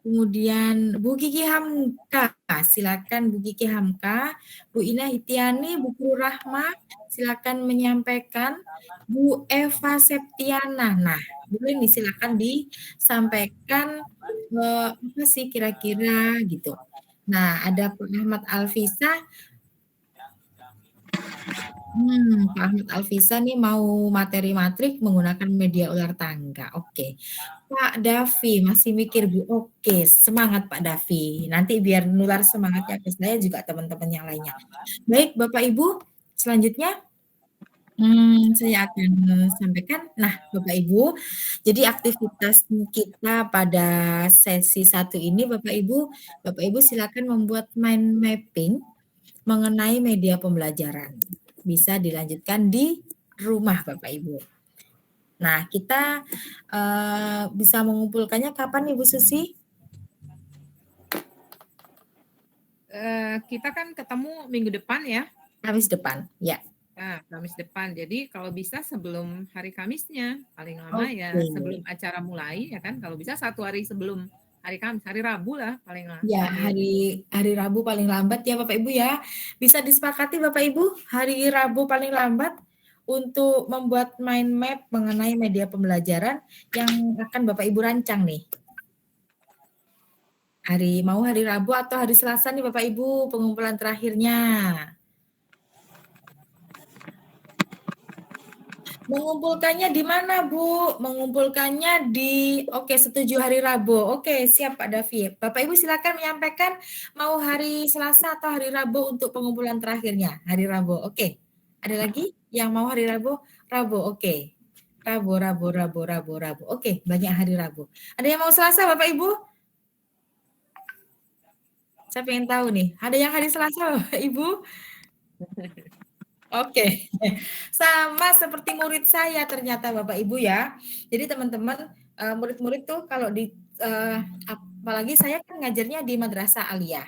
kemudian Bu Kiki Hamka, silakan Bu Kiki Hamka. Bu Ina Hitiani, Bu Guru Rahma, silakan menyampaikan. Bu Eva Septiana, nah boleh nih silakan disampaikan apa sih kira-kira gitu. Nah ada Pak Ahmad Alvisa. Pak Ahmad Alvisa nih mau materi matrik menggunakan media ular tangga. Oke. Pak Davi masih mikir Bu. Oke, semangat Pak Davi. Nanti biar nular semangatnya ke saya juga teman-teman yang lainnya. Baik Bapak Ibu, selanjutnya saya akan sampaikan. Nah, Bapak Ibu, jadi aktivitas kita pada sesi 1 ini Bapak Ibu silakan membuat mind mapping mengenai media pembelajaran. Bisa dilanjutkan di rumah Bapak Ibu. Nah, kita bisa mengumpulkannya kapan Ibu Susi? Kita kan ketemu minggu depan ya. Kamis depan, ya. Nah, Kamis depan. Jadi kalau bisa sebelum hari Kamisnya, paling lama ya sebelum acara mulai ya kan. Kalau bisa 1 hari sebelum hari Kamis, hari Rabu lah paling lama. Ya, hari Rabu paling lambat ya Bapak Ibu ya. Bisa disepakati Bapak Ibu, hari Rabu paling lambat untuk membuat mind map mengenai media pembelajaran yang akan Bapak Ibu rancang nih. Mau hari Rabu atau hari Selasa nih Bapak Ibu pengumpulan terakhirnya. Mengumpulkannya di mana Bu? Mengumpulkannya di setuju hari Rabu. Oke, siap Pak Davi. Bapak Ibu silakan menyampaikan mau hari Selasa atau hari Rabu untuk pengumpulan terakhirnya. Hari Rabu. Oke. Ada lagi yang mau hari Rabu? Rabu. Oke. Rabu. Oke, banyak hari Rabu. Ada yang mau Selasa Bapak Ibu? Saya pengen tahu nih, ada yang hari Selasa Bapak Ibu? Oke, sama seperti murid saya ternyata Bapak Ibu ya. Jadi teman-teman, murid-murid tuh kalau apalagi saya kan ngajarnya di Madrasah Aliyah.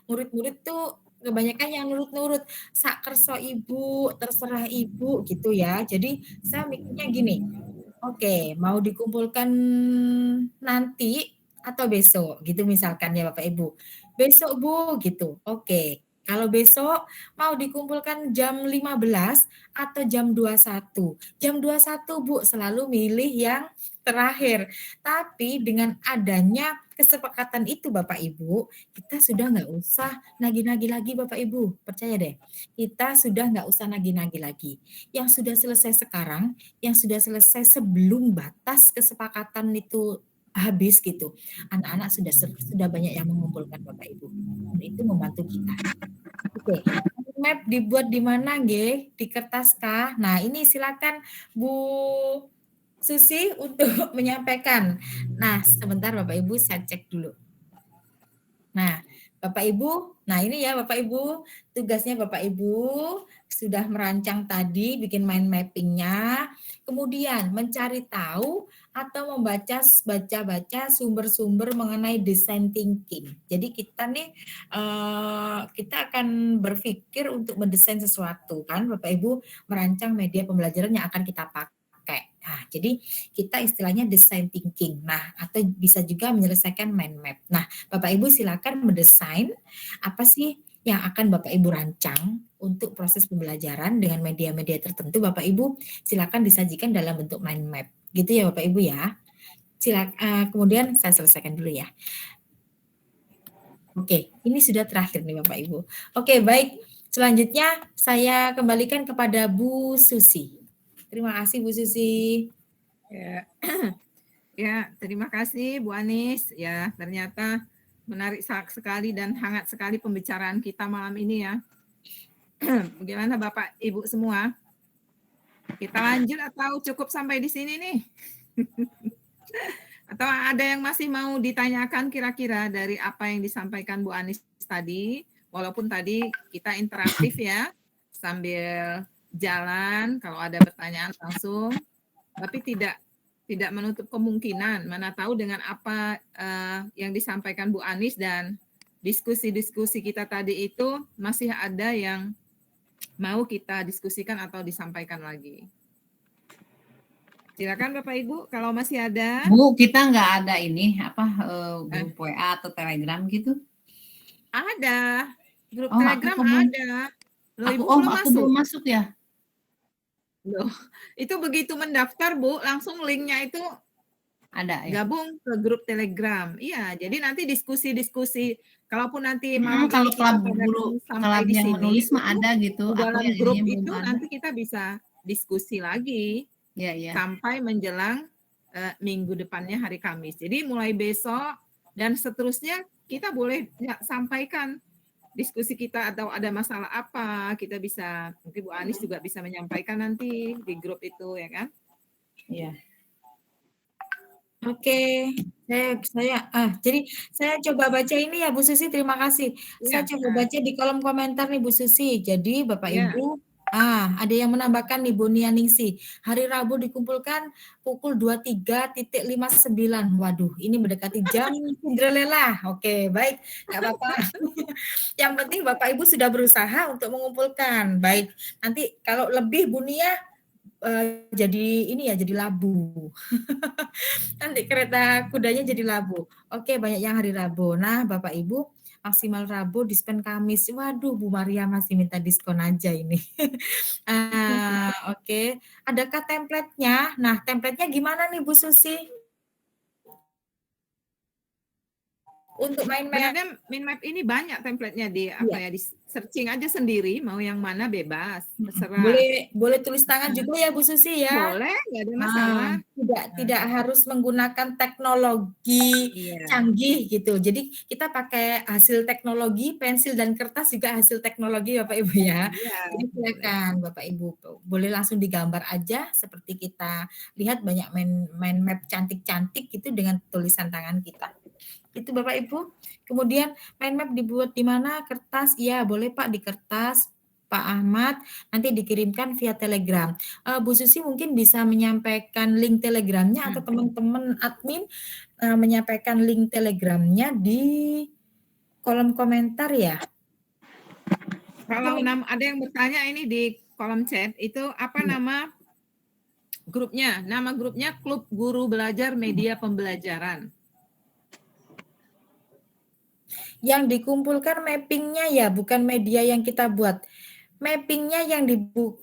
Murid-murid tuh kebanyakan yang nurut-nurut, sak kerso ibu, terserah ibu gitu ya. Jadi saya mikirnya gini, oke, mau dikumpulkan nanti atau besok gitu misalkan ya Bapak Ibu. Besok Bu gitu. Oke. Kalau besok mau dikumpulkan jam 15 atau jam 21. Jam 21 Bu, selalu milih yang terakhir. Tapi dengan adanya kesepakatan itu Bapak Ibu, kita sudah nggak usah nagih-nagih lagi Bapak Ibu. Percaya deh, kita sudah nggak usah nagih-nagih lagi. Yang sudah selesai sekarang, yang sudah selesai sebelum batas kesepakatan itu habis gitu. Anak-anak sudah banyak yang mengumpulkan Bapak Ibu. Dan itu membantu kita. Oke, map dibuat di mana, Nggih? Di kertas kah? Nah, ini silakan Bu Susi untuk menyampaikan. Nah, sebentar Bapak Ibu saya cek dulu. Nah, Bapak Ibu, nah ini ya Bapak Ibu, tugasnya Bapak Ibu sudah merancang tadi, bikin mind mappingnya, kemudian mencari tahu atau baca sumber-sumber mengenai design thinking. Jadi kita nih, kita akan berpikir untuk mendesain sesuatu kan, Bapak Ibu merancang media pembelajaran yang akan kita pakai. Nah, jadi kita istilahnya design thinking. Nah, atau bisa juga menyelesaikan mind map. Nah, Bapak Ibu silakan mendesain apa sih yang akan Bapak Ibu rancang untuk proses pembelajaran dengan media-media tertentu. Bapak Ibu silakan disajikan dalam bentuk mind map. Gitu ya Bapak Ibu ya. Kemudian saya selesaikan dulu ya. Oke, ini sudah terakhir nih Bapak Ibu. Oke, baik. Selanjutnya saya kembalikan kepada Bu Susi. Terima kasih Bu Susi. Ya. Ya, terima kasih Bu Anis. Ya, ternyata menarik sekali dan hangat sekali pembicaraan kita malam ini ya. Bagaimana Bapak Ibu semua? Kita lanjut atau cukup sampai di sini nih? Atau ada yang masih mau ditanyakan kira-kira dari apa yang disampaikan Bu Anis tadi? Walaupun tadi kita interaktif ya, sambil jalan, kalau ada pertanyaan langsung, tapi tidak menutup kemungkinan, mana tahu dengan apa yang disampaikan Bu Anis dan diskusi-diskusi kita tadi itu masih ada yang mau kita diskusikan atau disampaikan lagi. Silakan Bapak Ibu, kalau masih ada. Bu, kita nggak ada ini grup WA atau Telegram gitu? Ada, grup Telegram ada. Loh, Ibu aku belum masuk ya? Loh, itu begitu mendaftar Bu, langsung linknya itu ada ya? Gabung ke grup Telegram. Iya, jadi nanti diskusi-diskusi. Kalaupun nanti malam kalau klub sampai di yang sini, menulis mah ada gitu. Di dalam grup itu nanti kita bisa diskusi lagi sampai menjelang minggu depannya hari Kamis. Jadi mulai besok dan seterusnya kita boleh sampaikan diskusi kita atau ada masalah apa, kita bisa, mungkin Bu Anis juga bisa menyampaikan nanti di grup itu ya kan? Iya. Oke, jadi saya coba baca ini ya Bu Susi, terima kasih. Saya coba baca di kolom komentar nih Bu Susi. Jadi Bapak Ibu, ada yang menambahkan nih Bu Nianingsi, hari Rabu dikumpulkan pukul 23.59. Waduh, ini mendekati jam Cinderella. Oke, baik, nggak apa-apa. Yang penting Bapak Ibu sudah berusaha untuk mengumpulkan. Baik, nanti kalau lebih Bu Nia jadi ini ya, jadi labu. Nanti kereta kudanya jadi labu. Oke, banyak yang hari Rabu. Nah, Bapak Ibu, maksimal Rabu, diskon Kamis. Waduh, Bu Maria masih minta diskon aja ini. Oke. Adakah template-nya? Nah, template-nya gimana nih Bu Susi? Untuk mind map, Sebenarnya mind map ini banyak template-nya di apa ya, di searching aja sendiri, mau yang mana bebas, terserah. boleh tulis tangan juga ya Bu Susi ya? Boleh, nggak ada masalah. Tidak harus menggunakan teknologi Iya. canggih gitu. Jadi kita pakai hasil teknologi, pensil dan kertas juga hasil teknologi Bapak Ibu ya. Iya. Jadi silakan Bapak Ibu, boleh langsung digambar aja seperti kita lihat banyak mind map cantik-cantik gitu dengan tulisan tangan kita. Itu Bapak Ibu. Kemudian mind map dibuat di mana? Kertas, iya boleh Pak di kertas. Pak Ahmad nanti dikirimkan via Telegram. Bu Susi mungkin bisa menyampaikan link Telegramnya atau teman-teman admin menyampaikan link Telegramnya di kolom komentar ya. Kalau ada yang bertanya ini di kolom chat, itu apa nama grupnya? Nama grupnya Klub Guru Belajar Media Pembelajaran. Yang dikumpulkan mappingnya ya, bukan media yang kita buat. Mappingnya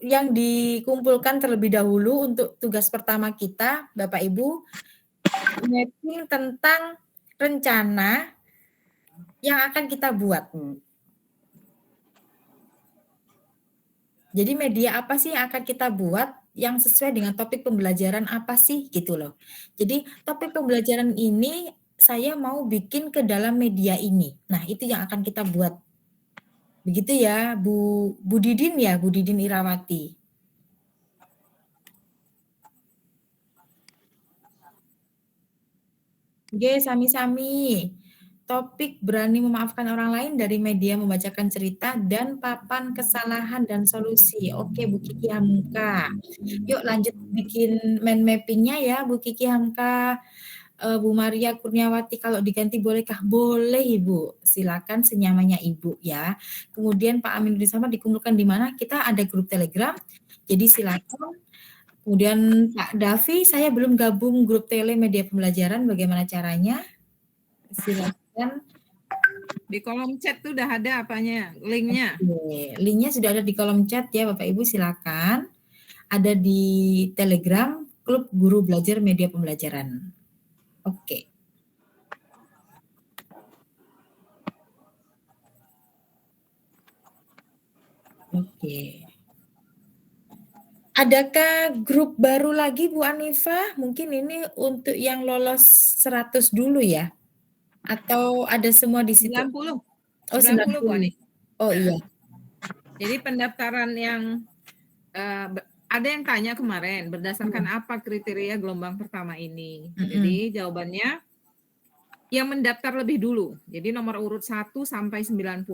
yang dikumpulkan terlebih dahulu untuk tugas pertama kita, Bapak Ibu, mapping tentang rencana yang akan kita buat. Jadi media apa sih yang akan kita buat yang sesuai dengan topik pembelajaran apa sih gitu loh. Jadi topik pembelajaran ini saya mau bikin ke dalam media ini. Nah, itu yang akan kita buat. Begitu ya, Bu Didin ya, Bu Didin Irawati. Oke, sami-sami. Topik berani memaafkan orang lain dari media membacakan cerita dan papan kesalahan dan solusi. Oke, Bu Kiki Hamka. Yuk lanjut bikin mind mappingnya ya, Bu Kiki Hamka. Bu Maria Kurniawati, kalau diganti bolehkah? Boleh Ibu, silakan senyamannya Ibu ya. Kemudian Pak Aminuddin Samad dikumpulkan di mana? Kita ada grup Telegram, jadi silakan. Kemudian Pak Davi, saya belum gabung grup Tele Media Pembelajaran, bagaimana caranya? Silakan. Di kolom chat tuh udah ada apanya, linknya. Oke, linknya sudah ada di kolom chat ya Bapak Ibu, silakan. Ada di Telegram Klub Guru Belajar Media Pembelajaran. Oke. Oke. Adakah grup baru lagi Bu Anifa? Mungkin ini untuk yang lolos 100 dulu ya? Atau ada semua di situ? 90. Oh, 90 Bu Ani. Oh iya. Jadi pendaftaran yang ada yang tanya kemarin, berdasarkan apa kriteria gelombang pertama ini? Jadi jawabannya yang mendaftar lebih dulu. Jadi nomor urut 1 sampai 90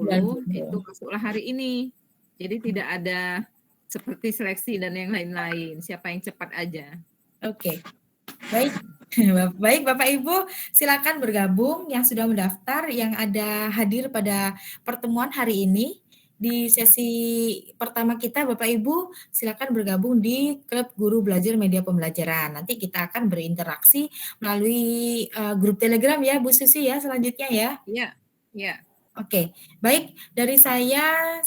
itu masuklah hari ini. Jadi tidak ada seperti seleksi dan yang lain-lain. Siapa yang cepat aja. Oke. Baik. Baik Bapak Ibu, silakan bergabung yang sudah mendaftar, yang ada hadir pada pertemuan hari ini. Di sesi pertama kita Bapak Ibu silakan bergabung di Klub Guru Belajar Media Pembelajaran. Nanti kita akan berinteraksi melalui grup Telegram ya Bu Susi ya selanjutnya ya. Iya, iya. Oke, baik dari saya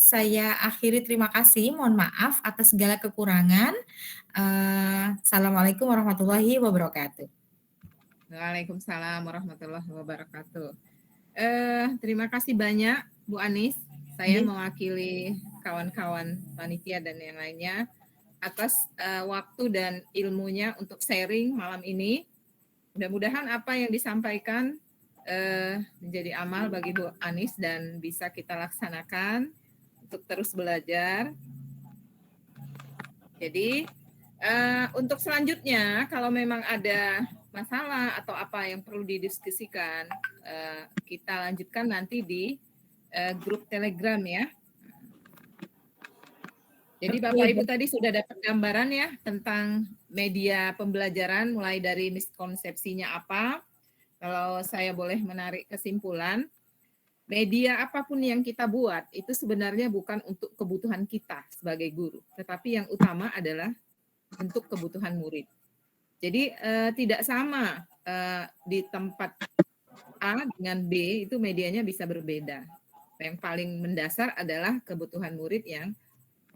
akhiri terima kasih. Mohon maaf atas segala kekurangan. Assalamualaikum warahmatullahi wabarakatuh. Waalaikumsalam warahmatullahi wabarakatuh. Terima kasih banyak Bu Anis. Saya mewakili kawan-kawan panitia dan yang lainnya atas waktu dan ilmunya untuk sharing malam ini. Mudah-mudahan apa yang disampaikan menjadi amal bagi Bu Anis dan bisa kita laksanakan untuk terus belajar. Jadi untuk selanjutnya kalau memang ada masalah atau apa yang perlu didiskusikan, kita lanjutkan nanti di grup Telegram ya. Jadi Bapak Ibu tadi sudah dapat gambaran ya tentang media pembelajaran mulai dari miskonsepsinya apa. Kalau saya boleh menarik kesimpulan, media apapun yang kita buat itu sebenarnya bukan untuk kebutuhan kita sebagai guru, tetapi yang utama adalah untuk kebutuhan murid. Jadi tidak sama di tempat A dengan B itu medianya bisa berbeda. Yang paling mendasar adalah kebutuhan murid yang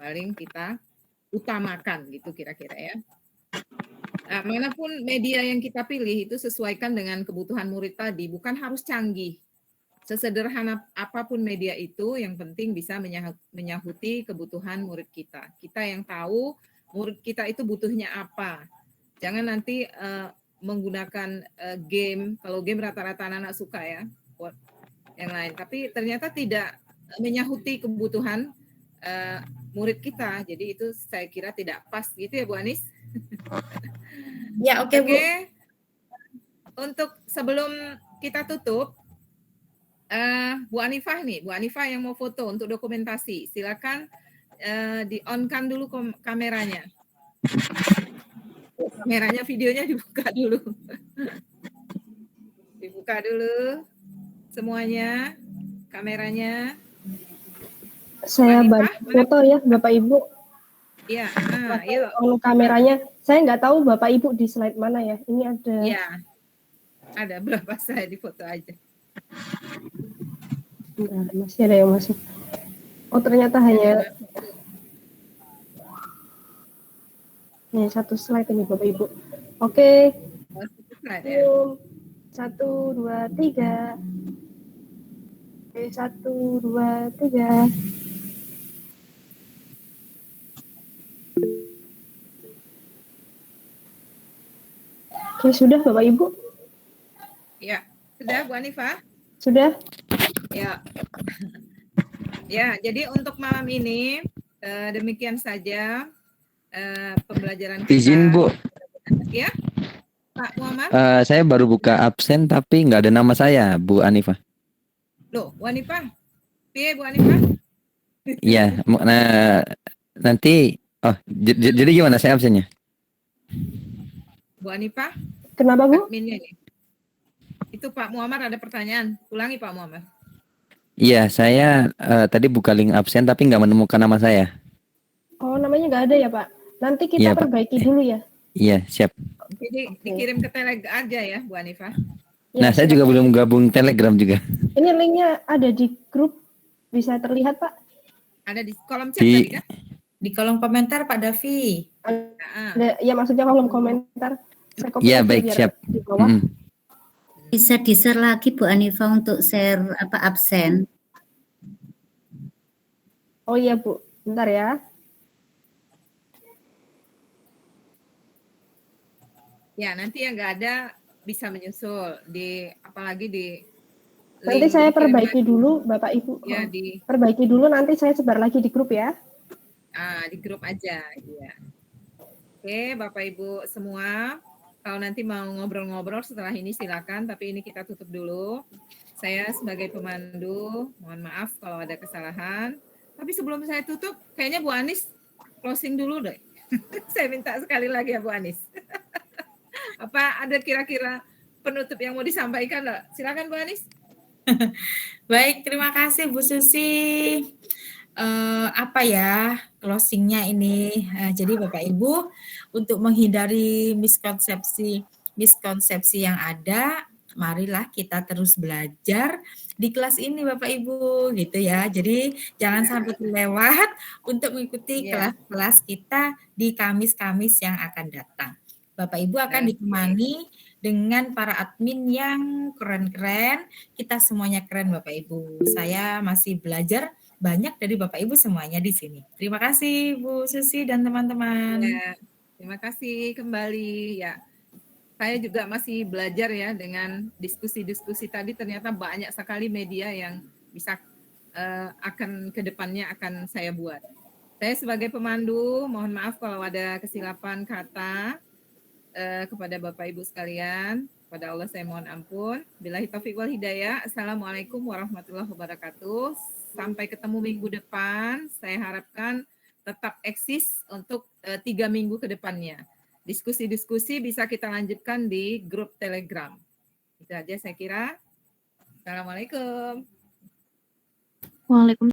paling kita utamakan gitu kira-kira ya. Nah, manapun media yang kita pilih itu sesuaikan dengan kebutuhan murid tadi, bukan harus canggih. Sesederhana apapun media itu, yang penting bisa menyahuti kebutuhan murid kita. Kita yang tahu murid kita itu butuhnya apa. Jangan nanti menggunakan game. Kalau game rata-rata anak-anak suka ya, buat yang lain. Tapi ternyata tidak menyahuti kebutuhan murid kita. Jadi itu saya kira tidak pas gitu ya Bu Anis. Ya, oke, Bu. Untuk sebelum kita tutup, Bu Anifah nih, Bu Anifah yang mau foto untuk dokumentasi, silakan di-on-kan dulu kameranya. Kameranya, videonya dibuka dulu. Dibuka dulu semuanya, kameranya. Saya bantu foto ya, Bapak Ibu. Iya, yuk. Kalau kameranya, saya nggak tahu Bapak Ibu di slide mana ya. Ini ada. Iya, ada berapa saya di foto aja. Nah, masih ada yang masuk. Oh, ternyata hanya satu slide ini Bapak Ibu. Oke. 1, 2, 3. Oke, 1, 2, 3. Oke, sudah Bapak Ibu? Ya, sudah Bu Anifah? Sudah? Ya. Ya, jadi untuk malam ini demikian saja pembelajaran kita. Izin Bu, Ya, Pak Muhammad. saya baru buka absen tapi nggak ada nama saya, Bu Anifah. Loh, Bu Anifah? Piye Bu Anifah? Iya, nanti. Oh, jadi gimana saya absennya? Bu Anifah? Kenapa Bu? Adminnya ini. Itu Pak Muhammad ada pertanyaan. Ulangi Pak Muhammad. Iya, saya tadi buka link absen tapi nggak menemukan nama saya. Oh, namanya nggak ada ya Pak? Nanti kita Iya, Pak. perbaiki dulu ya. Iya, siap. Jadi dikirim ke Telegram aja ya Bu Anifah. Nah, saya juga belum gabung Telegram juga. Ini linknya ada di grup, bisa terlihat Pak? Ada di kolom chat tadi kan? Di kolom komentar Pak Davi. Ya maksudnya kolom komentar. Iya, baik, siap. Di bawah. Bisa di-share lagi Bu Anifah untuk share absen. Oh iya Bu, bentar ya. Ya, nanti yang nggak ada bisa menyusul di apalagi di Nanti saya perbaiki dulu Bapak Ibu. Ya, perbaiki dulu nanti saya sebar lagi di grup ya. Di grup aja, ya. Oke, Bapak Ibu semua, kalau nanti mau ngobrol-ngobrol setelah ini silakan, tapi ini kita tutup dulu. Saya sebagai pemandu, mohon maaf kalau ada kesalahan. Tapi sebelum saya tutup, kayaknya Bu Anis closing dulu deh. Saya minta sekali lagi ya Bu Anis. Apa ada kira-kira penutup yang mau disampaikan? Silakan Bu Anis. Baik, terima kasih Bu Susi. Apa ya closingnya ini? Jadi Bapak Ibu, untuk menghindari miskonsepsi yang ada, marilah kita terus belajar di kelas ini Bapak Ibu, gitu ya. Jadi jangan sampai terlewat untuk mengikuti kelas-kelas kita di Kamis-Kamis yang akan datang. Bapak Ibu akan ditemani dengan para admin yang keren-keren. Kita semuanya keren Bapak Ibu. Saya masih belajar banyak dari Bapak Ibu semuanya di sini. Terima kasih Bu Susi dan teman-teman. Ya, terima kasih kembali ya. Saya juga masih belajar ya dengan diskusi-diskusi tadi, ternyata banyak sekali media yang bisa akan kedepannya akan saya buat. Saya sebagai pemandu mohon maaf kalau ada kesilapan kata kepada Bapak Ibu sekalian. Kepada Allah saya mohon ampun. Billahi taufiq wal hidayah. Assalamualaikum warahmatullahi wabarakatuh. Sampai ketemu minggu depan. Saya harapkan tetap eksis untuk 3 minggu ke depannya. Diskusi-diskusi bisa kita lanjutkan di grup Telegram. Itu aja saya kira. Assalamualaikum. Waalaikumsalam.